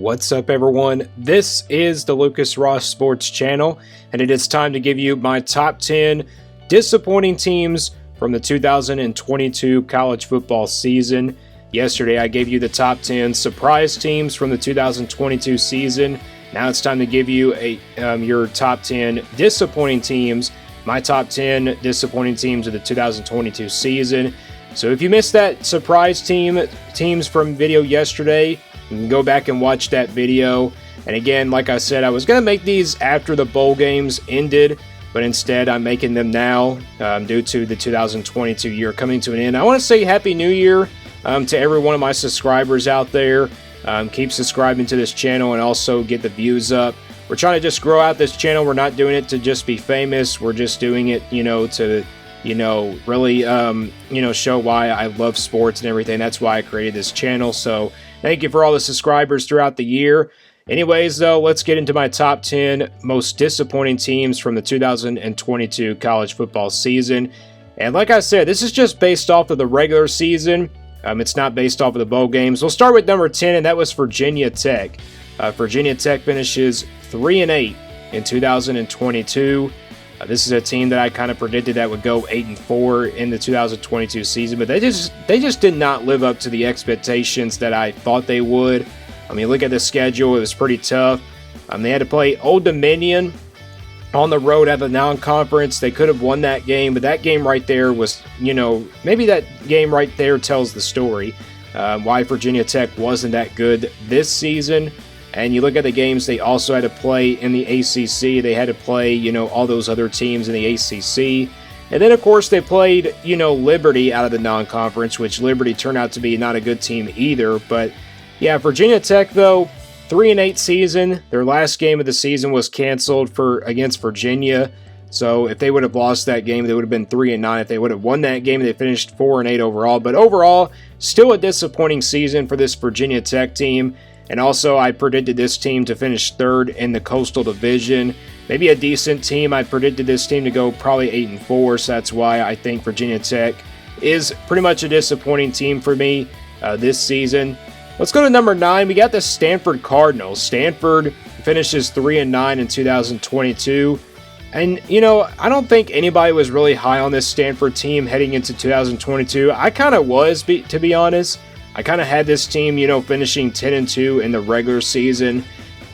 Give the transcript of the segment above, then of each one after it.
What's up, everyone? This is the Lucas Ross Sports Channel, and it is time to give you my top 10 disappointing teams from the 2022 college football season. Yesterday, I gave you the top 10 surprise teams from the 2022 season. Now it's time to give you your top 10 disappointing teams, my top 10 disappointing teams of the 2022 season. So if you missed that surprise teams from video yesterday, you can go back and watch that video. And again, like I said, I was going to make these after the bowl games ended, but instead I'm making them now due to the 2022 year coming to an end. I want to say Happy New Year to every one of my subscribers out there. Keep subscribing to this channel and also get the views up. We're trying to just grow out this channel. We're not doing it to just be famous. We're just doing it, to really, show why I love sports and everything. That's why I created this channel. So thank you for all the subscribers throughout the year. Anyways, though, let's get into my top 10 most disappointing teams from the 2022 college football season. And like I said, this is just based off of the regular season. It's not based off of the bowl games. We'll start with number 10, and that was Virginia Tech. Virginia Tech finishes 3-8 in 2022. This is a team that I kind of predicted that would go 8-4 in the 2022 season, but they just did not live up to the expectations that I thought they would. I mean, look at the schedule; it was pretty tough. They had to play Old Dominion on the road at the non-conference. They could have won that game, but that game right there was, maybe that game right there tells the story why Virginia Tech wasn't that good this season. And you look at the games they also had to play in the ACC. They had to play, all those other teams in the ACC. And then, of course, they played, Liberty out of the non-conference, which Liberty turned out to be not a good team either. But, yeah, Virginia Tech, though, 3-8 season. Their last game of the season was canceled against Virginia. So if they would have lost that game, they would have been 3-9. If they would have won that game, they finished 4-8 overall. But overall, still a disappointing season for this Virginia Tech team. And also, I predicted this team to finish third in the Coastal Division. Maybe a decent team. I predicted this team to go probably 8-4, so that's why I think Virginia Tech is pretty much a disappointing team for me this season. Let's go to number 9. We got the Stanford Cardinals. Stanford finishes 3-9 in 2022. And, I don't think anybody was really high on this Stanford team heading into 2022. I kind of was, to be honest. I kind of had this team, finishing 10-2 in the regular season.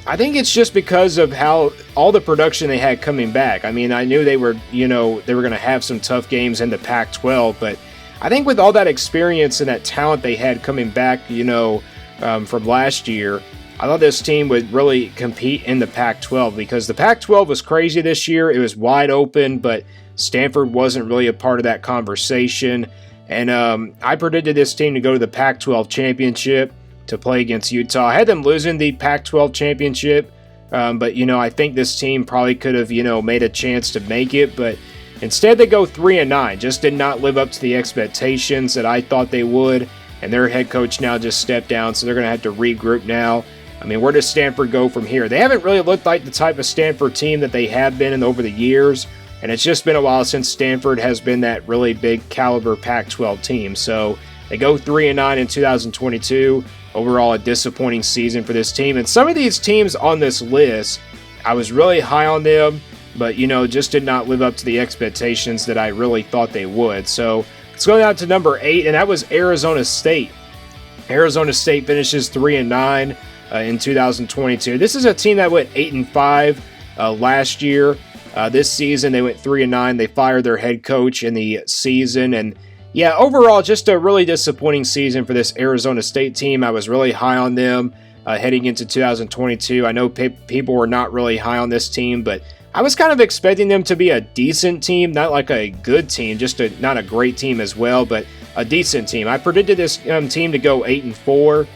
I think it's just because of how all the production they had coming back. I mean, I knew they were going to have some tough games in the Pac-12, but I think with all that experience and that talent they had coming back, from last year, I thought this team would really compete in the Pac-12 because the Pac-12 was crazy this year. It was wide open, but Stanford wasn't really a part of that conversation. And I predicted this team to go to the Pac-12 championship to play against Utah. I had them losing the Pac-12 championship, but, I think this team probably could have, made a chance to make it. But instead, they go 3-9. Just did not live up to the expectations that I thought they would. And their head coach now just stepped down, so they're going to have to regroup now. I mean, where does Stanford go from here? They haven't really looked like the type of Stanford team that they have been in over the years. And it's just been a while since Stanford has been that really big caliber Pac-12 team. So they go 3-9 in 2022. Overall, a disappointing season for this team. And some of these teams on this list, I was really high on them, but, just did not live up to the expectations that I really thought they would. So let's go down to number 8, and that was Arizona State. Arizona State finishes 3-9 in 2022. This is a team that went 8-5 last year. This season, they went 3-9. They fired their head coach in the season. And, yeah, overall, just a really disappointing season for this Arizona State team. I was really high on them heading into 2022. I know people were not really high on this team, but I was kind of expecting them to be a decent team, not like a good team, not a great team as well, but a decent team. I predicted this team to go 8-4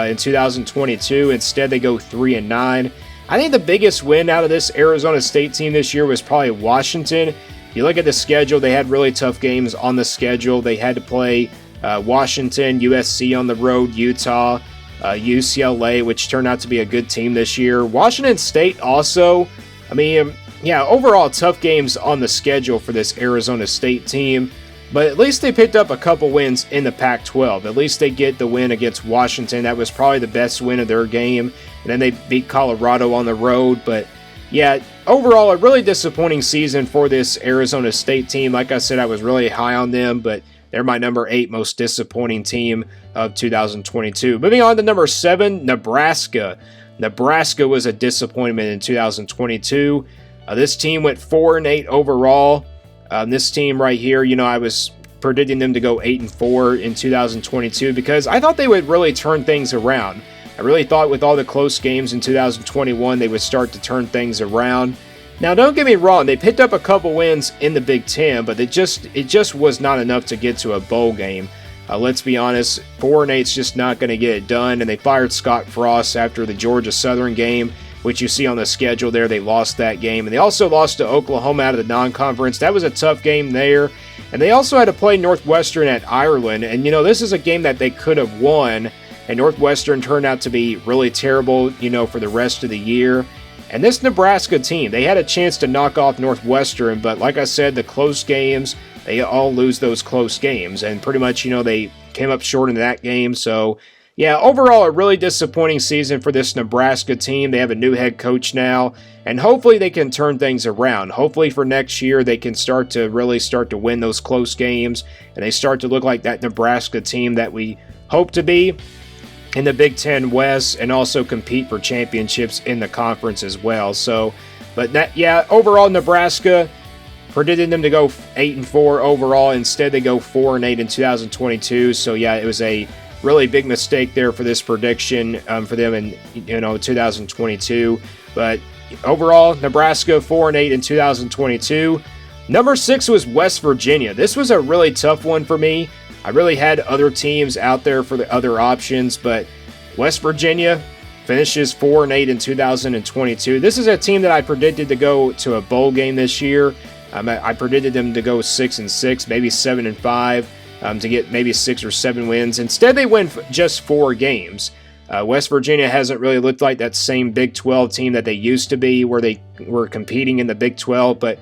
in 2022. Instead, they go 3-9. I think the biggest win out of this Arizona State team this year was probably Washington. If you look at the schedule, they had really tough games on the schedule. They had to play Washington, USC on the road, Utah, UCLA, which turned out to be a good team this year. Washington State also, overall tough games on the schedule for this Arizona State team. But at least they picked up a couple wins in the Pac-12. At least they get the win against Washington. That was probably the best win of their game. And then they beat Colorado on the road. But yeah, overall, a really disappointing season for this Arizona State team. Like I said, I was really high on them, but they're my number 8 most disappointing team of 2022. Moving on to number 7, Nebraska. Nebraska was a disappointment in 2022. This team went 4-8 overall. This team right here, I was predicting them to go 8-4 in 2022 because I thought they would really turn things around. I really thought with all the close games in 2021, they would start to turn things around. Now, don't get me wrong, they picked up a couple wins in the Big Ten, but it just was not enough to get to a bowl game. Let's be honest, 4-8 is just not going to get it done, and they fired Scott Frost after the Georgia Southern game, which you see on the schedule there. They lost that game, and they also lost to Oklahoma out of the non-conference. That was a tough game there, and they also had to play Northwestern at Ireland, and this is a game that they could have won, and Northwestern turned out to be really terrible, for the rest of the year. And this Nebraska team, they had a chance to knock off Northwestern, but like I said, the close games, they all lose those close games, and pretty much, they came up short in that game. So, yeah, overall, a really disappointing season for this Nebraska team. They have a new head coach now, and hopefully they can turn things around. Hopefully for next year, they can start to win those close games, and they start to look like that Nebraska team that we hope to be in the Big Ten West, and also compete for championships in the conference as well. So, but that, yeah, overall, Nebraska, predicted them to go 8-4 overall. Instead, they go 4-8 in 2022. So, yeah, it was a really big mistake there for this prediction for them in 2022. But overall, Nebraska 4-8 in 2022. Number 6 was West Virginia. This was a really tough one for me. I really had other teams out there for the other options, but West Virginia finishes 4-8 in 2022. This is a team that I predicted to go to a bowl game this year. I predicted them to go 6-6, maybe 7-5, to get maybe 6 or 7 wins. Instead, they win just 4 games. West Virginia hasn't really looked like that same Big 12 team that they used to be, where they were competing in the Big 12. But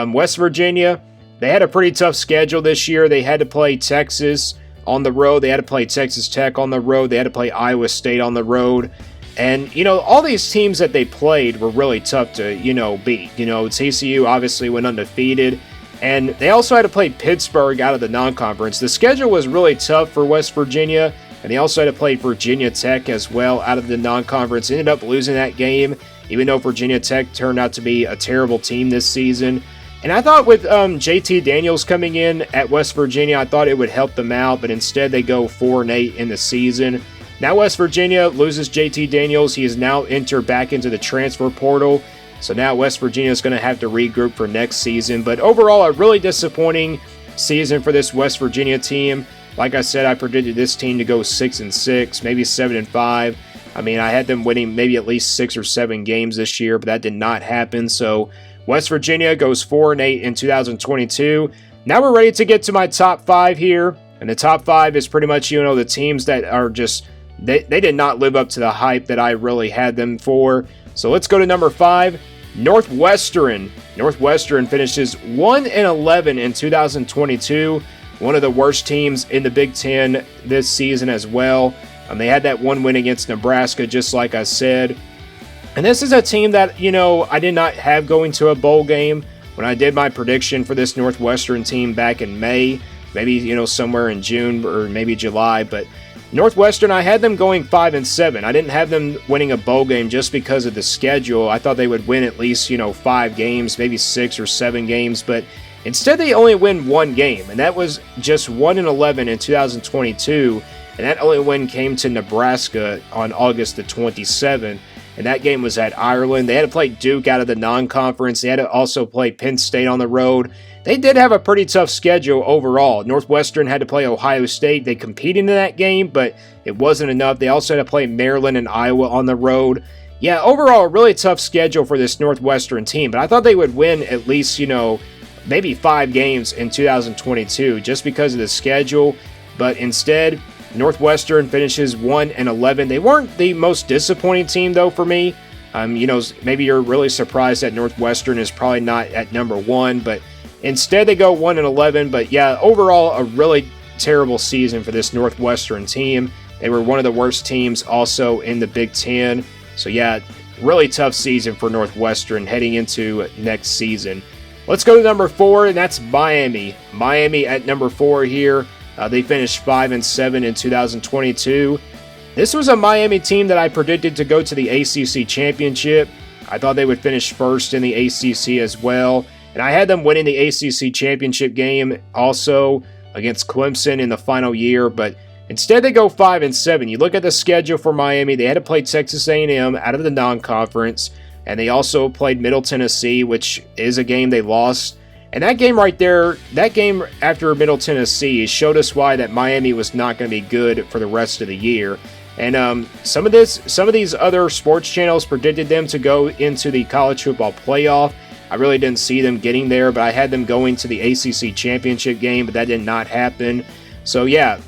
West Virginia, they had a pretty tough schedule this year. They had to play Texas on the road. They had to play Texas Tech on the road. They had to play Iowa State on the road. And, all these teams that they played were really tough to, beat. TCU obviously went undefeated. And they also had to play Pittsburgh out of the non-conference. The schedule was really tough for West Virginia. And they also had to play Virginia Tech as well out of the non-conference. Ended up losing that game, even though Virginia Tech turned out to be a terrible team this season. And I thought with JT Daniels coming in at West Virginia, I thought it would help them out, but instead they go 4-8 in the season. Now West Virginia loses JT Daniels. He is now entered back into the transfer portal. So now West Virginia is going to have to regroup for next season. But overall, a really disappointing season for this West Virginia team. Like I said, I predicted this team to go 6-6, maybe 7-5. I mean, I had them winning maybe at least 6 or 7 games this year, but that did not happen. So West Virginia goes 4-8 in 2022. Now we're ready to get to my top 5 here. And the top 5 is pretty much, the teams that are just, they did not live up to the hype that I really had them for. So let's go to number 5, Northwestern. Northwestern finishes 1-11 in 2022. One of the worst teams in the Big Ten this season as well. They had that one win against Nebraska, just like I said. And this is a team that, I did not have going to a bowl game when I did my prediction for this Northwestern team back in May, maybe, somewhere in June or maybe July. But Northwestern, I had them going 5-7. I didn't have them winning a bowl game just because of the schedule. I thought they would win at least, 5 games, maybe 6 or 7 games. But instead, they only win 1 game, and that was just 1-11 in 2022. And that only win came to Nebraska on August the 27th. And that game was at Ireland. They had to play Duke out of the non-conference. They had to also play Penn State on the road. They did have a pretty tough schedule overall. Northwestern had to play Ohio State. They competed in that game, but it wasn't enough. They also had to play Maryland and Iowa on the road. Yeah, overall, a really tough schedule for this Northwestern team. But I thought they would win at least, maybe 5 games in 2022 just because of the schedule. But instead, Northwestern finishes 1-11. They weren't the most disappointing team, though, for me. Maybe you're really surprised that Northwestern is probably not at number 1, but Instead, they go 1-11. But yeah, overall, a really terrible season for this Northwestern team. They were one of the worst teams also in the Big Ten. So yeah, really tough season for Northwestern heading into next season. Let's go to number 4, and that's Miami. Miami at number 4 here. They finished 5-7 in 2022. This was a Miami team that I predicted to go to the ACC championship. I thought they would finish first in the ACC as well. And I had them winning the ACC championship game also against Clemson in the final year. But instead, they go 5-7. You look at the schedule for Miami. They had to play Texas A&M out of the non-conference. And they also played Middle Tennessee, which is a game they lost. And that game right there, that game after Middle Tennessee, showed us why that Miami was not going to be good for the rest of the year. And some of these other sports channels predicted them to go into the college football playoff. I really didn't see them getting there, but I had them going to the ACC championship game, but that did not happen. So yeah,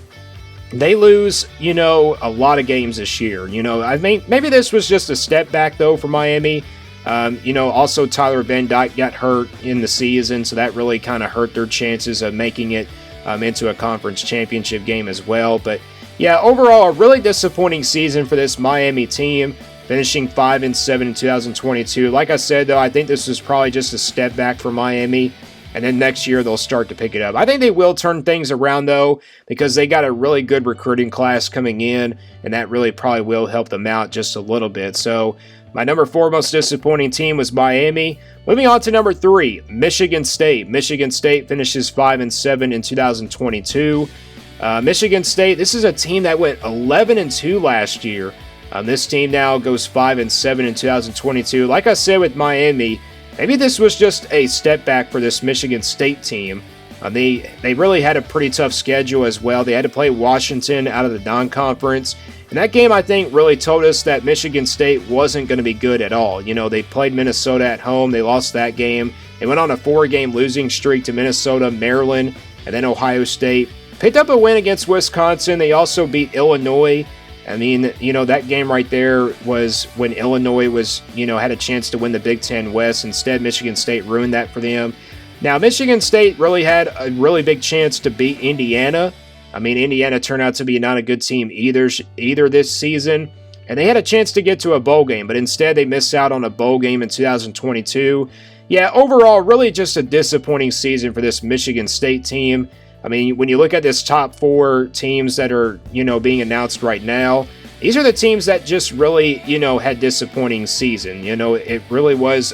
they lose, a lot of games this year. I mean, maybe this was just a step back, though, for Miami. Also Tyler Van Dyke got hurt in the season, so that really kind of hurt their chances of making it into a conference championship game as well. But yeah, overall, a really disappointing season for this Miami team, finishing 5-7 in 2022. Like I said, though, I think this was probably just a step back for Miami. And then next year, they'll start to pick it up. I think they will turn things around, though, because they got a really good recruiting class coming in, and that really probably will help them out just a little bit. So my number 4 most disappointing team was Miami. Moving on to number 3, Michigan State. Michigan State finishes 5-7 in 2022. Michigan State, this is a team that went 11-2 last year. This team now goes 5-7 in 2022. Like I said with Miami, maybe this was just a step back for this Michigan State team. They really had a pretty tough schedule as well. They had to play Washington out of the non-conference. And that game, I think, really told us that Michigan State wasn't going to be good at all. They played Minnesota at home. They lost that game. They went on a 4-game losing streak to Minnesota, Maryland, and then Ohio State. Picked up a win against Wisconsin. They also beat Illinois. I mean, that game right there was when Illinois was, had a chance to win the Big Ten West. Instead, Michigan State ruined that for them. Now, Michigan State really had a really big chance to beat Indiana. I mean, Indiana turned out to be not a good team either this season. And they had a chance to get to a bowl game, but instead they missed out on a bowl game in 2022. Yeah, overall, really just a disappointing season for this Michigan State team. I mean, when you look at this top 4 teams that are, being announced right now, these are the teams that just really, had disappointing season. It really was,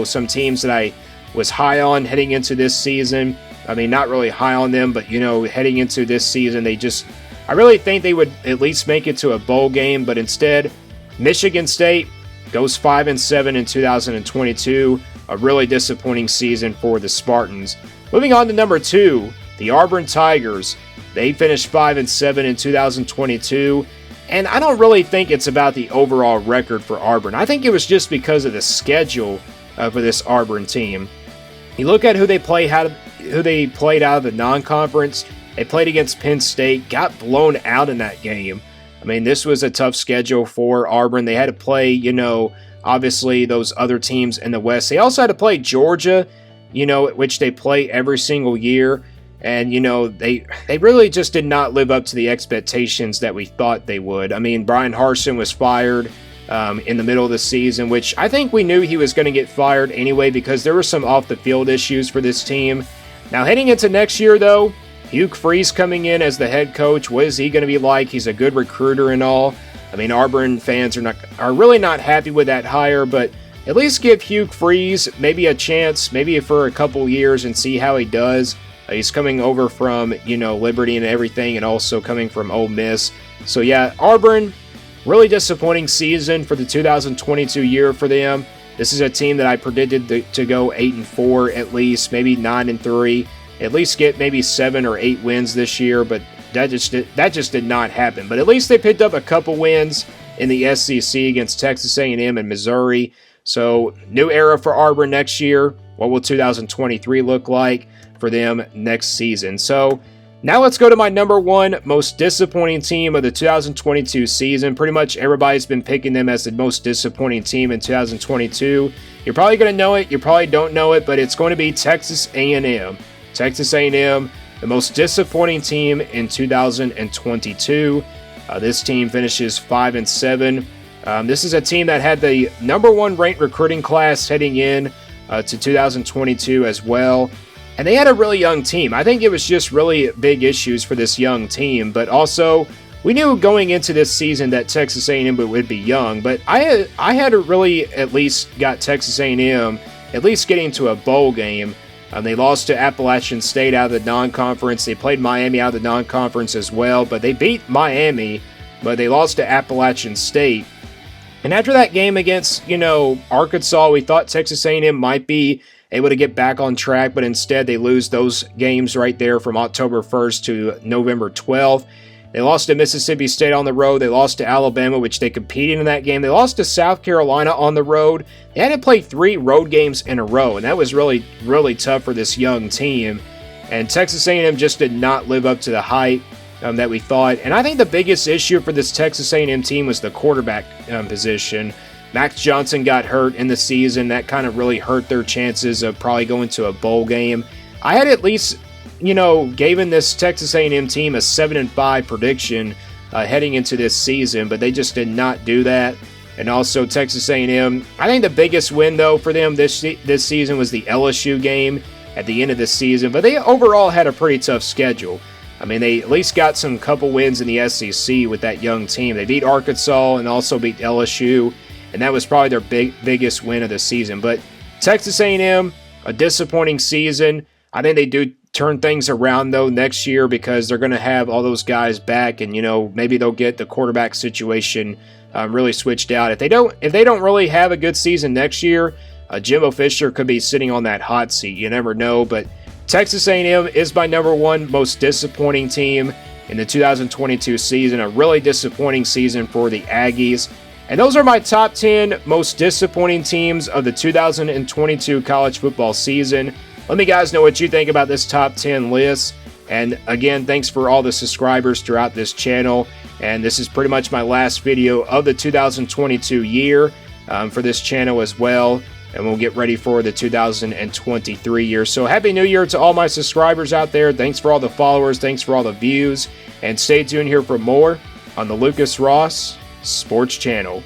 some teams that I was high on heading into this season. I mean, not really high on them, but, heading into this season, I really think they would at least make it to a bowl game, but instead, Michigan State goes 5-7 in 2022, a really disappointing season for the Spartans. Moving on to number 2, the Auburn Tigers. They finished 5-7 in 2022, and I don't really think it's about the overall record for Auburn. I think it was just because of the schedule for this Auburn team. You look at who they played out of the non-conference. They played against Penn State, got blown out in that game. I mean, this was a tough schedule for Auburn. They had to play, obviously those other teams in the West. They also had to play Georgia, which they play every single year. And, they really just did not live up to the expectations that we thought they would. I mean, Brian Harsin was fired in the middle of the season, which I think we knew he was going to get fired anyway because there were some off-the-field issues for this team. Now, heading into next year, though, Hugh Freeze coming in as the head coach, what is he going to be like? He's a good recruiter and all. I mean, Auburn fans are really not happy with that hire, but at least give Hugh Freeze maybe a chance, maybe for a couple years and see how he does. He's coming over from, Liberty and everything, and also coming from Ole Miss. So, yeah, Auburn, really disappointing season for the 2022 year for them. This is a team that I predicted to go 8-4 at least, maybe 9-3, at least get maybe 7 or 8 wins this year, but that just did not happen. But at least they picked up a couple wins in the SEC against Texas A&M and Missouri. So, new era for Auburn next year. What will 2023 look like for them next season? So, Now let's go to my number one most disappointing team of the 2022 season. Pretty much everybody's been picking them as the most disappointing team in 2022. You're probably going to know it, you probably don't know it, but it's going to be Texas A&M. Texas A&M, the most disappointing team in 2022. This team finishes 5-7. This is a team that had the number one ranked recruiting class heading in to 2022 as well. And they had a really young team. I think it was just really big issues for this young team. But also, we knew going into this season that Texas A&M would be young. But I had really at least got Texas A&M at least getting to a bowl game. They lost to Appalachian State out of the non-conference. They played Miami out of the non-conference as well. But they beat Miami, but they lost to Appalachian State. And after that game against, Arkansas, we thought Texas A&M might be able to get back on track, but instead they lose those games right there from October 1st to November 12th. They lost to Mississippi State on the road. They lost to Alabama, which they competed in that game. They lost to South Carolina on the road. They had to play 3 road games in a row, and that was really, really tough for this young team. And Texas A&M just did not live up to the hype that we thought. And I think the biggest issue for this Texas A&M team was the quarterback position. Max Johnson got hurt in the season. That kind of really hurt their chances of probably going to a bowl game. I had at least, given this Texas A&M team a 7-5 prediction heading into this season, but they just did not do that. And also Texas A&M, I think the biggest win, though, for them this season was the LSU game at the end of the season. But they overall had a pretty tough schedule. I mean, they at least got some couple wins in the SEC with that young team. They beat Arkansas and also beat LSU. And that was probably their biggest win of the season. But Texas A&M, a disappointing season. I think they do turn things around, though, next year because they're going to have all those guys back. And, maybe they'll get the quarterback situation really switched out. If they don't really have a good season next year, Jimbo Fisher could be sitting on that hot seat. You never know. But Texas A&M is my number one most disappointing team in the 2022 season. A really disappointing season for the Aggies. And those are my top 10 most disappointing teams of the 2022 college football season. Let me guys know what you think about this top 10 list. And again, thanks for all the subscribers throughout this channel. And this is pretty much my last video of the 2022 year for this channel as well. And we'll get ready for the 2023 year. So Happy New Year to all my subscribers out there. Thanks for all the followers. Thanks for all the views. And stay tuned here for more on the Lucas Ross Sports Channel.